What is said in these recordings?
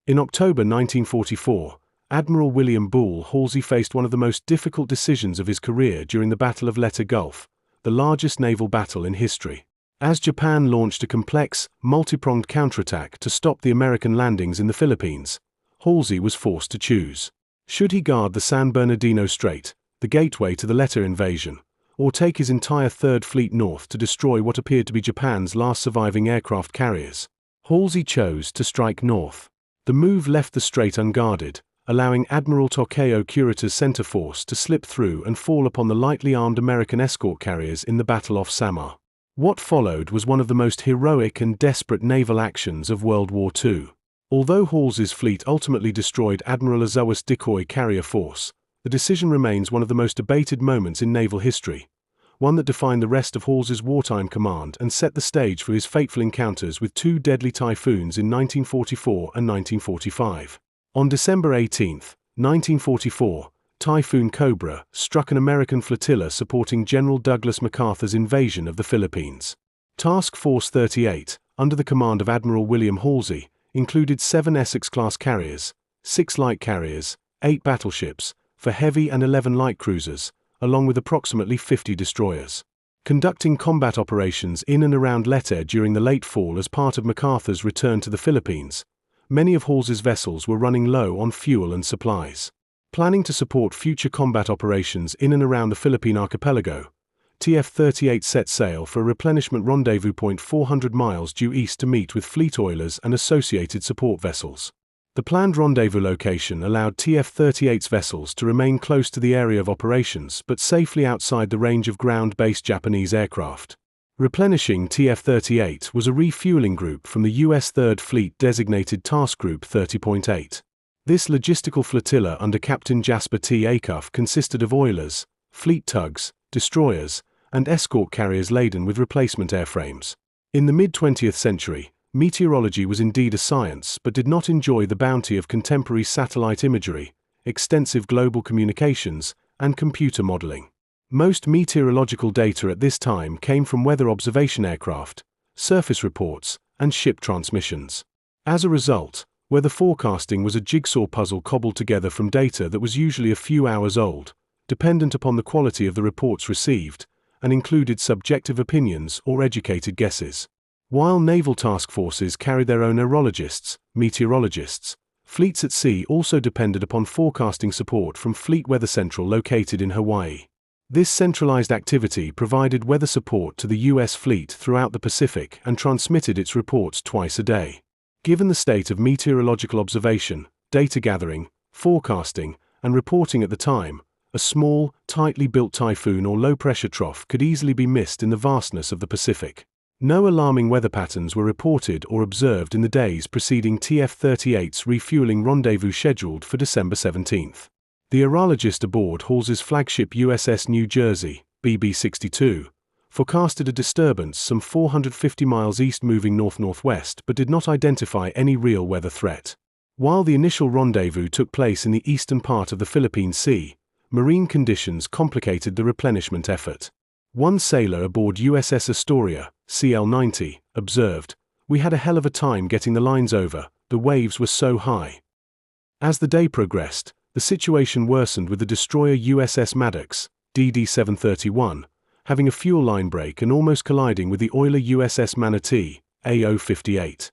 In October 1944, Admiral William Halsey faced one of the most difficult decisions of his career during the Battle of Leyte Gulf, the largest naval battle in history. As Japan launched a complex, multi-pronged counterattack to stop the American landings in the Philippines, Halsey was forced to choose. Should he guard the San Bernardino Strait, the gateway to the Leyte invasion, or take his entire Third Fleet north to destroy what appeared to be Japan's last surviving aircraft carriers? Halsey chose to strike north. The move left the strait unguarded, allowing Admiral Takeo Kurita's center force to slip through and fall upon the lightly armed American escort carriers in the Battle off Samar. What followed was one of the most heroic and desperate naval actions of World War II. Although Halsey's fleet ultimately destroyed Admiral Ozawa's decoy carrier force, the decision remains one of the most debated moments in naval history, one that defined the rest of Halsey's wartime command and set the stage for his fateful encounters with two deadly typhoons in 1944 and 1945. On December 18, 1944, Typhoon Cobra struck an American flotilla supporting General Douglas MacArthur's invasion of the Philippines. Task Force 38, under the command of Admiral William Halsey, included 7 Essex-class carriers, 6 light carriers, 8 battleships, for heavy and 11 light cruisers, along with approximately 50 destroyers. Conducting combat operations in and around Leyte during the late fall as part of MacArthur's return to the Philippines, many of Halsey's vessels were running low on fuel and supplies. Planning to support future combat operations in and around the Philippine archipelago, TF-38 set sail for a replenishment rendezvous point 400 miles due east to meet with fleet oilers and associated support vessels. The planned rendezvous location allowed TF-38's vessels to remain close to the area of operations but safely outside the range of ground-based Japanese aircraft. Replenishing TF-38 was a refueling group from the U.S. Third Fleet designated Task Group 30.8. This logistical flotilla under Captain Jasper T. Acuff consisted of oilers, fleet tugs, destroyers, and escort carriers laden with replacement airframes. In the mid-20th century, meteorology was indeed a science but did not enjoy the bounty of contemporary satellite imagery, extensive global communications, and computer modeling. Most meteorological data at this time came from weather observation aircraft, surface reports, and ship transmissions. As a result, weather forecasting was a jigsaw puzzle cobbled together from data that was usually a few hours old, dependent upon the quality of the reports received, and included subjective opinions or educated guesses. While naval task forces carried their own aerologists, meteorologists, fleets at sea also depended upon forecasting support from Fleet Weather Central located in Hawaii. This centralized activity provided weather support to the U.S. fleet throughout the Pacific and transmitted its reports twice a day. Given the state of meteorological observation, data gathering, forecasting, and reporting at the time, a small, tightly built typhoon or low-pressure trough could easily be missed in the vastness of the Pacific. No alarming weather patterns were reported or observed in the days preceding TF-38's refueling rendezvous scheduled for December 17. The aerologist aboard Halsey's flagship USS New Jersey, BB-62, forecasted a disturbance some 450 miles east moving north-northwest but did not identify any real weather threat. While the initial rendezvous took place in the eastern part of the Philippine Sea, marine conditions complicated the replenishment effort. One sailor aboard USS Astoria, CL-90, observed, "We had a hell of a time getting the lines over, the waves were so high." As the day progressed, the situation worsened with the destroyer USS Maddox, DD-731, having a fuel line break and almost colliding with the oiler USS Manatee, AO-58.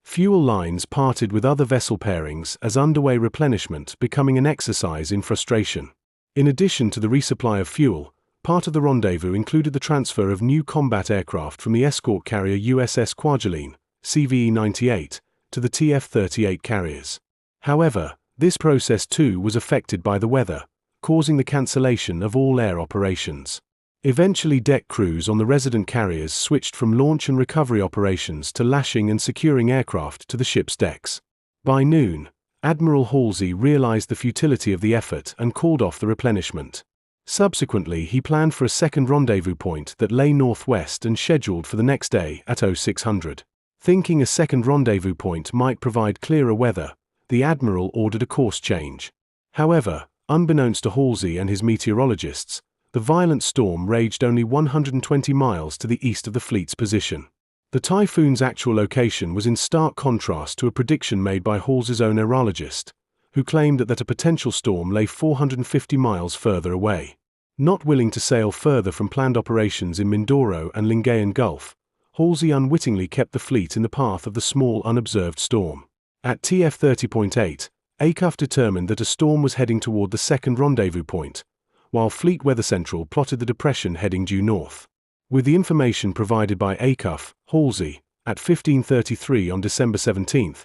Fuel lines parted with other vessel pairings as underway replenishment becoming an exercise in frustration. In addition to the resupply of fuel, part of the rendezvous included the transfer of new combat aircraft from the escort carrier USS Kwajalein, CVE-98, to the TF-38 carriers. However, this process too was affected by the weather, causing the cancellation of all air operations. Eventually, deck crews on the resident carriers switched from launch and recovery operations to lashing and securing aircraft to the ship's decks. By noon, Admiral Halsey realized the futility of the effort and called off the replenishment. Subsequently, he planned for a second rendezvous point that lay northwest and scheduled for the next day at 0600. Thinking a second rendezvous point might provide clearer weather, the Admiral ordered a course change. However, unbeknownst to Halsey and his meteorologists, the violent storm raged only 120 miles to the east of the fleet's position. The Typhoon's actual location was in stark contrast to a prediction made by Halsey's own aerologist, who claimed that a potential storm lay 450 miles further away. Not willing to sail further from planned operations in Mindoro and Lingayen Gulf, Halsey unwittingly kept the fleet in the path of the small unobserved storm. At TF 30.8, Acuff determined that a storm was heading toward the second rendezvous point, while Fleet Weather Central plotted the depression heading due north. With the information provided by Acuff, Halsey, at 15:33 on December 17,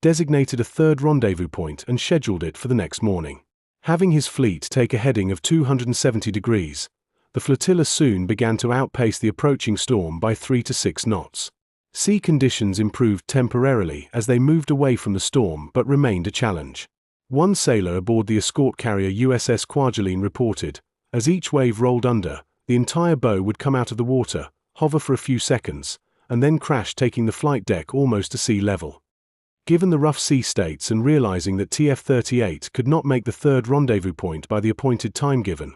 designated a third rendezvous point and scheduled it for the next morning. Having his fleet take a heading of 270 degrees, the flotilla soon began to outpace the approaching storm by 3 to 6 knots. Sea conditions improved temporarily as they moved away from the storm but remained a challenge. One sailor aboard the escort carrier USS Kwajalein reported, as each wave rolled under, the entire bow would come out of the water, hover for a few seconds, and then crash, taking the flight deck almost to sea level. Given the rough sea states and realizing that TF-38 could not make the third rendezvous point by the appointed time given,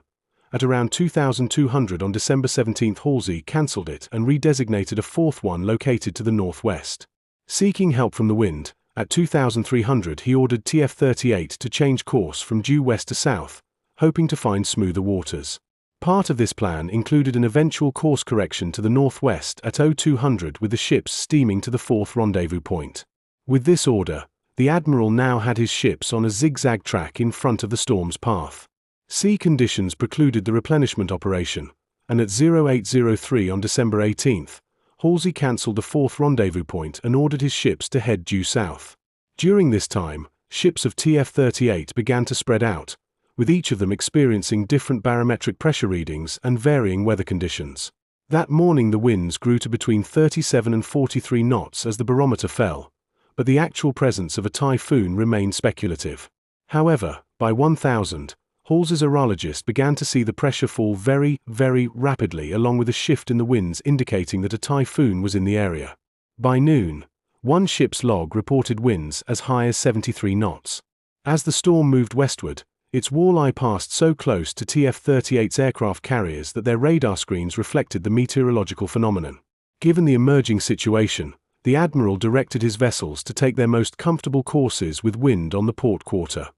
at around 2200 on December 17, Halsey cancelled it and redesignated a fourth one located to the northwest. Seeking help from the wind, at 2300 he ordered TF-38 to change course from due west to south, hoping to find smoother waters. Part of this plan included an eventual course correction to the northwest at 0200 with the ships steaming to the fourth rendezvous point. With this order, the Admiral now had his ships on a zigzag track in front of the storm's path. Sea conditions precluded the replenishment operation, and at 0803 on December 18, Halsey cancelled the fourth rendezvous point and ordered his ships to head due south. During this time, ships of TF-38 began to spread out, with each of them experiencing different barometric pressure readings and varying weather conditions. That morning the winds grew to between 37 and 43 knots as the barometer fell, but the actual presence of a typhoon remained speculative. However, by 1000, Halsey's aerologist began to see the pressure fall very, very rapidly, along with a shift in the winds indicating that a typhoon was in the area. By noon, one ship's log reported winds as high as 73 knots. As the storm moved westward, its walleye passed so close to TF-38's aircraft carriers that their radar screens reflected the meteorological phenomenon. Given the emerging situation, the Admiral directed his vessels to take their most comfortable courses with wind on the port quarter.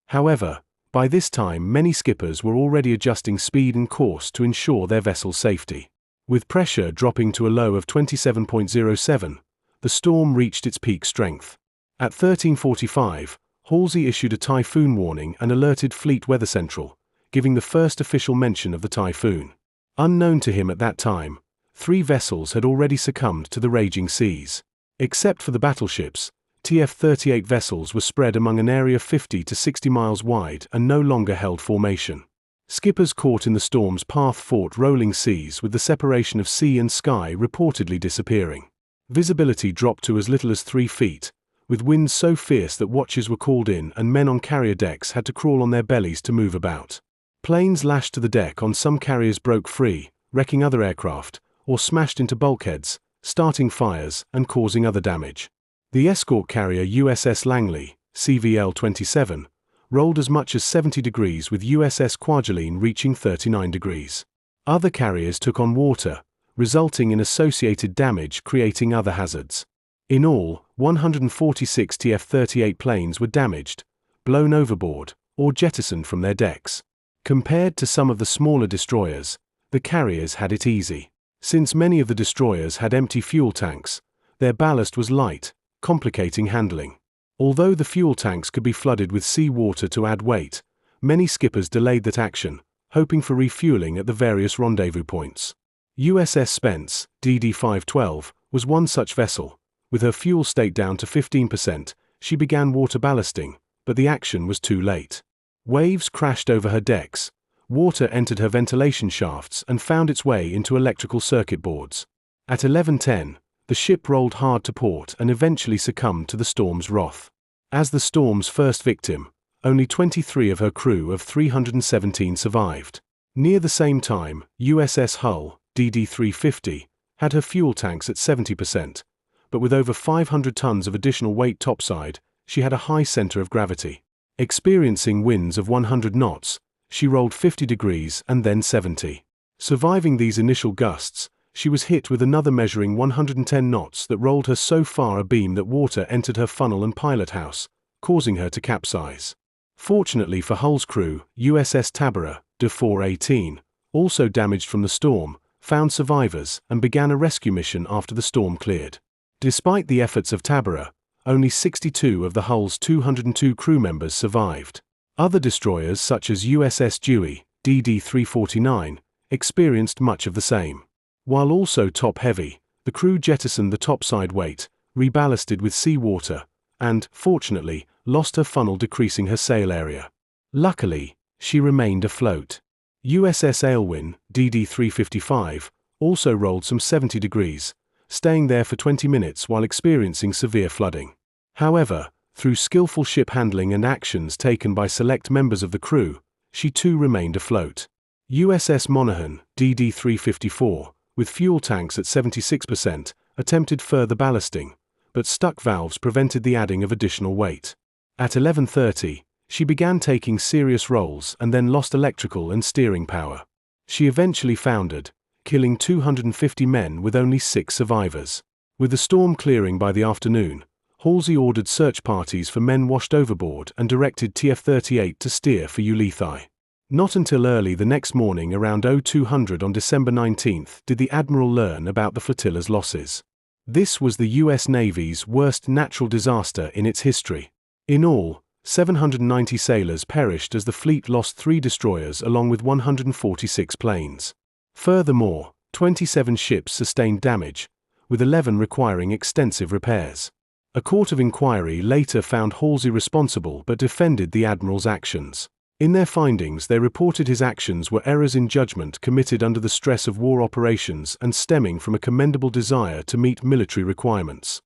However, by this time many skippers were already adjusting speed and course to ensure their vessel's safety. With pressure dropping to a low of 27.07, the storm reached its peak strength. At 13:45, Halsey issued a typhoon warning and alerted Fleet Weather Central, giving the first official mention of the typhoon. Unknown to him at that time, 3 vessels had already succumbed to the raging seas. Except for the battleships, TF-38 vessels were spread among an area 50 to 60 miles wide and no longer held formation. Skippers caught in the storm's path fought rolling seas, with the separation of sea and sky reportedly disappearing. Visibility dropped to as little as 3 feet, with winds so fierce that watches were called in and men on carrier decks had to crawl on their bellies to move about. Planes lashed to the deck on some carriers broke free, wrecking other aircraft, or smashed into bulkheads, starting fires and causing other damage. The escort carrier USS Langley, CVL-27, rolled as much as 70 degrees, with USS Kwajalein reaching 39 degrees. Other carriers took on water, resulting in associated damage, creating other hazards. In all, 146 TF-38 planes were damaged, blown overboard, or jettisoned from their decks. Compared to some of the smaller destroyers, the carriers had it easy. Since many of the destroyers had empty fuel tanks, their ballast was light, complicating handling. Although the fuel tanks could be flooded with sea water to add weight, many skippers delayed that action, hoping for refueling at the various rendezvous points. USS Spence, DD-512, was one such vessel. With her fuel state down to 15%, she began water ballasting, but the action was too late. Waves crashed over her decks, water entered her ventilation shafts and found its way into electrical circuit boards. At 11:10, the ship rolled hard to port and eventually succumbed to the storm's wrath. As the storm's first victim, only 23 of her crew of 317 survived. Near the same time, USS Hull, DD-350, had her fuel tanks at 70%, but with over 500 tons of additional weight topside, she had a high center of gravity. Experiencing winds of 100 knots, she rolled 50 degrees and then 70. Surviving these initial gusts, she was hit with another measuring 110 knots that rolled her so far abeam that water entered her funnel and pilot house, causing her to capsize. Fortunately for Hull's crew, USS Tabora, de 418, also damaged from the storm, found survivors and began a rescue mission after the storm cleared. Despite the efforts of Tabora, only 62 of the Hull's 202 crew members survived. Other destroyers such as USS Dewey, DD-349, experienced much of the same. While also top-heavy, the crew jettisoned the topside weight, reballasted with seawater, and, fortunately, lost her funnel, decreasing her sail area. Luckily, she remained afloat. USS Aylwin, DD-355, also rolled some 70 degrees, staying there for 20 minutes while experiencing severe flooding. However, through skillful ship handling and actions taken by select members of the crew, she too remained afloat. USS Monaghan, DD-354, with fuel tanks at 76%, attempted further ballasting, but stuck valves prevented the adding of additional weight. At 11:30, she began taking serious rolls and then lost electrical and steering power. She eventually foundered, killing 250 men with only 6 survivors. With the storm clearing by the afternoon, Halsey ordered search parties for men washed overboard and directed TF-38 to steer for Ulethe. Not until early the next morning around 0200 on December 19 did the Admiral learn about the flotilla's losses. This was the US Navy's worst natural disaster in its history. In all, 790 sailors perished as the fleet lost 3 destroyers along with 146 planes. Furthermore, 27 ships sustained damage, with 11 requiring extensive repairs. A court of inquiry later found Halsey responsible but defended the Admiral's actions. In their findings, they reported his actions were errors in judgment committed under the stress of war operations and stemming from a commendable desire to meet military requirements.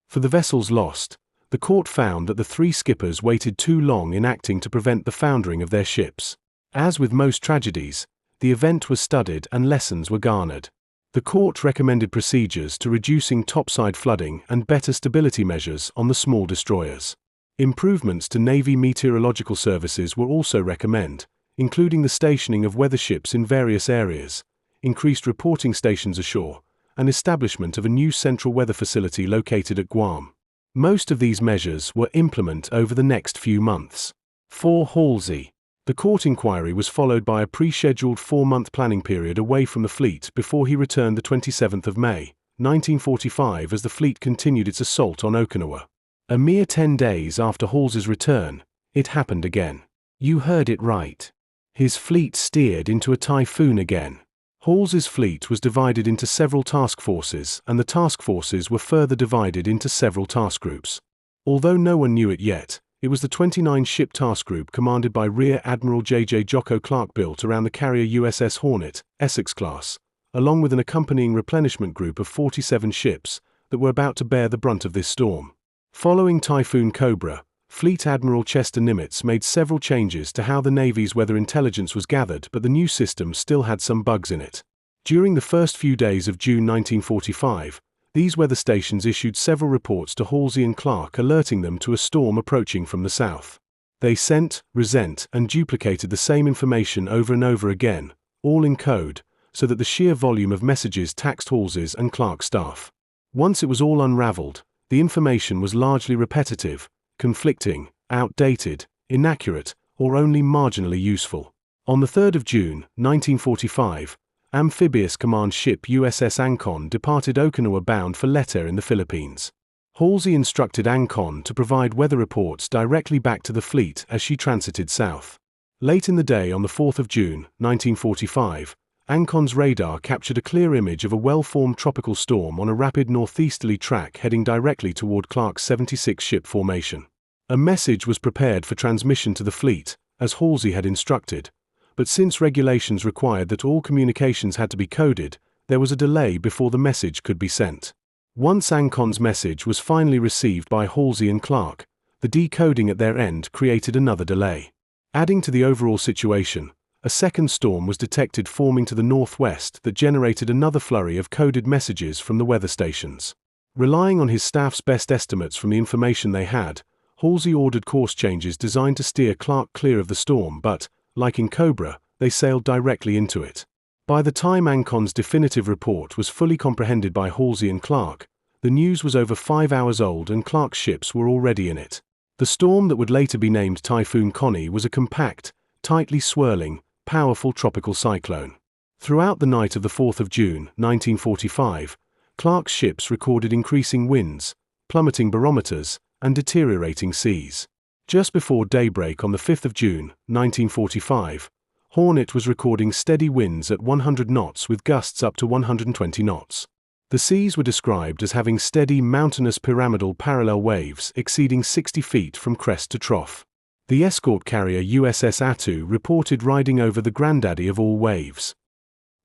For the vessels lost, the court found that the 3 skippers waited too long in acting to prevent the foundering of their ships. As with most tragedies, the event was studied and lessons were garnered. The court recommended procedures to reducing topside flooding and better stability measures on the small destroyers. Improvements to Navy meteorological services were also recommended, including the stationing of weather ships in various areas, increased reporting stations ashore, and establishment of a new central weather facility located at Guam. Most of these measures were implemented over the next few months. For Halsey, the court inquiry was followed by a pre-scheduled 4-month planning period away from the fleet before he returned the 27th of May, 1945 as the fleet continued its assault on Okinawa. A mere 10 days after Halsey's return, it happened again. You heard it right. His fleet steered into a typhoon again. Halsey's fleet was divided into several task forces, and the task forces were further divided into several task groups. Although no one knew it yet, it was the 29-ship task group commanded by Rear Admiral J.J. Jocko Clark built around the carrier USS Hornet, Essex class, along with an accompanying replenishment group of 47 ships that were about to bear the brunt of this storm. Following Typhoon Cobra, Fleet Admiral Chester Nimitz made several changes to how the Navy's weather intelligence was gathered, but the new system still had some bugs in it. During the first few days of June 1945, these weather stations issued several reports to Halsey and Clark alerting them to a storm approaching from the south. They sent, resent, and duplicated the same information over and over again, all in code, so that the sheer volume of messages taxed Halsey's and Clark's staff. Once it was all unraveled, the information was largely repetitive, conflicting, outdated, inaccurate, or only marginally useful. On the 3rd of June, 1945, amphibious command ship USS Ancon departed Okinawa bound for Leyte in the Philippines. Halsey instructed Ancon to provide weather reports directly back to the fleet as she transited south. Late in the day on the 4th of June, 1945, Ancon's radar captured a clear image of a well-formed tropical storm on a rapid northeasterly track heading directly toward Clark's 76-ship formation. A message was prepared for transmission to the fleet, as Halsey had instructed, but since regulations required that all communications had to be coded, there was a delay before the message could be sent. Once Ancon's message was finally received by Halsey and Clark, the decoding at their end created another delay. Adding to the overall situation, a second storm was detected forming to the northwest that generated another flurry of coded messages from the weather stations. Relying on his staff's best estimates from the information they had, Halsey ordered course changes designed to steer Clark clear of the storm, but, like in Cobra, they sailed directly into it. By the time Ancon's definitive report was fully comprehended by Halsey and Clark, the news was over 5 hours old and Clark's ships were already in it. The storm that would later be named Typhoon Connie was a compact, tightly swirling, powerful tropical cyclone. Throughout the night of the 4th of June, 1945, Clark's ships recorded increasing winds, plummeting barometers, and deteriorating seas. Just before daybreak on the 5th of June, 1945, Hornet was recording steady winds at 100 knots with gusts up to 120 knots. The seas were described as having steady mountainous pyramidal parallel waves exceeding 60 feet from crest to trough. The escort carrier USS Attu reported riding over the granddaddy of all waves.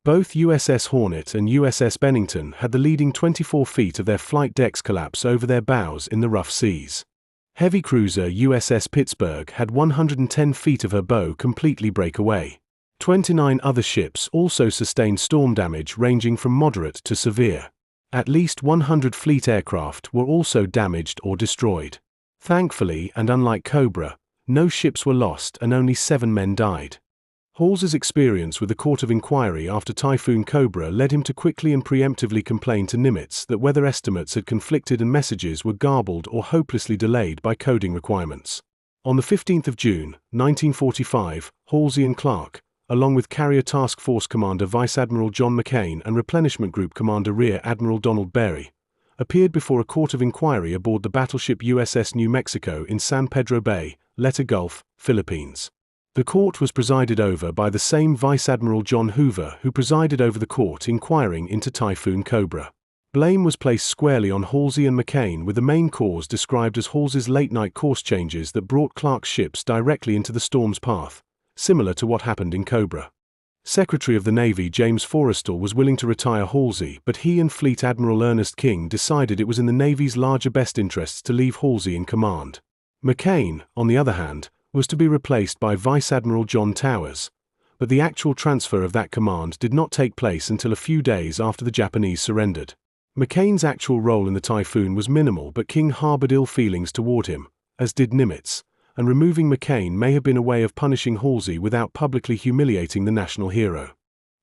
Both USS Hornet and USS Bennington had the leading 24 feet of their flight decks collapse over their bows in the rough seas. Heavy cruiser USS Pittsburgh had 110 feet of her bow completely break away. 29 other ships also sustained storm damage ranging from moderate to severe. At least 100 fleet aircraft were also damaged or destroyed. Thankfully, and unlike Cobra, no ships were lost and only 7 men died. Halsey's experience with the Court of Inquiry after Typhoon Cobra led him to quickly and preemptively complain to Nimitz that weather estimates had conflicted and messages were garbled or hopelessly delayed by coding requirements. On the 15th of June, 1945, Halsey and Clark, along with Carrier Task Force Commander Vice Admiral John McCain and Replenishment Group Commander Rear Admiral Donald Berry, appeared before a court of inquiry aboard the battleship USS New Mexico in San Pedro Bay, Leyte Gulf, Philippines. The court was presided over by the same Vice Admiral John Hoover who presided over the court inquiring into Typhoon Cobra. Blame was placed squarely on Halsey and McCain, with the main cause described as Halsey's late-night course changes that brought Clark's ships directly into the storm's path, similar to what happened in Cobra. Secretary of the Navy James Forrestal was willing to retire Halsey, but he and Fleet Admiral Ernest King decided it was in the Navy's larger best interests to leave Halsey in command. McCain, on the other hand, was to be replaced by Vice Admiral John Towers, but the actual transfer of that command did not take place until a few days after the Japanese surrendered. McCain's actual role in the Typhoon was minimal, but King harbored ill feelings toward him, as did Nimitz, and removing McCain may have been a way of punishing Halsey without publicly humiliating the national hero.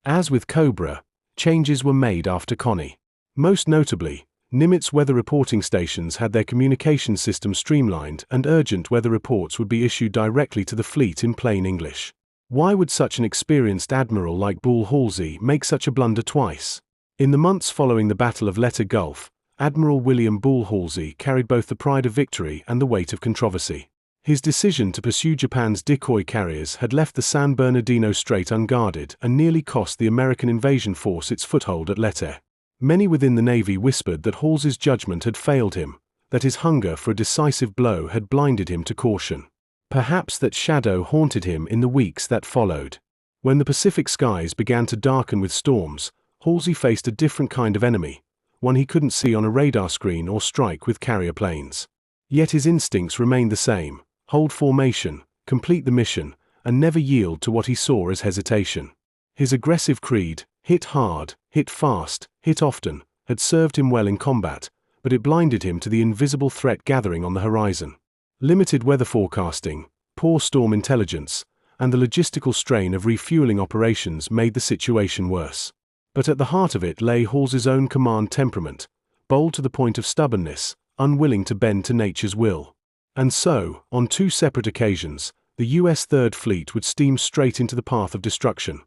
As with Cobra, changes were made after Connie. Most notably, Nimitz weather reporting stations had their communication system streamlined and urgent weather reports would be issued directly to the fleet in plain English. Why would such an experienced admiral like Bull Halsey make such a blunder twice? In the months following the Battle of Leyte Gulf, Admiral William Bull Halsey carried both the pride of victory and the weight of controversy. His decision to pursue Japan's decoy carriers had left the San Bernardino Strait unguarded and nearly cost the American invasion force its foothold at Leyte. Many within the Navy whispered that Halsey's judgment had failed him, that his hunger for a decisive blow had blinded him to caution. Perhaps that shadow haunted him in the weeks that followed. When the Pacific skies began to darken with storms, Halsey faced a different kind of enemy, one he couldn't see on a radar screen or strike with carrier planes. Yet his instincts remained the same: hold formation, complete the mission, and never yield to what he saw as hesitation. His aggressive creed, hit hard, hit fast, hit often, had served him well in combat, but it blinded him to the invisible threat gathering on the horizon. Limited weather forecasting, poor storm intelligence, and the logistical strain of refueling operations made the situation worse. But at the heart of it lay Halsey's own command temperament, bold to the point of stubbornness, unwilling to bend to nature's will. And so, on 2 separate occasions, the U.S. Third Fleet would steam straight into the path of destruction,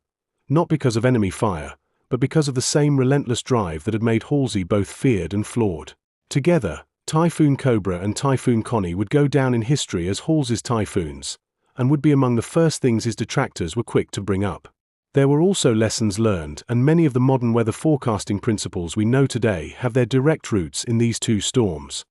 not because of enemy fire, but because of the same relentless drive that had made Halsey both feared and flawed. Together, Typhoon Cobra and Typhoon Connie would go down in history as Halsey's typhoons, and would be among the first things his detractors were quick to bring up. There were also lessons learned, and many of the modern weather forecasting principles we know today have their direct roots in these 2 storms.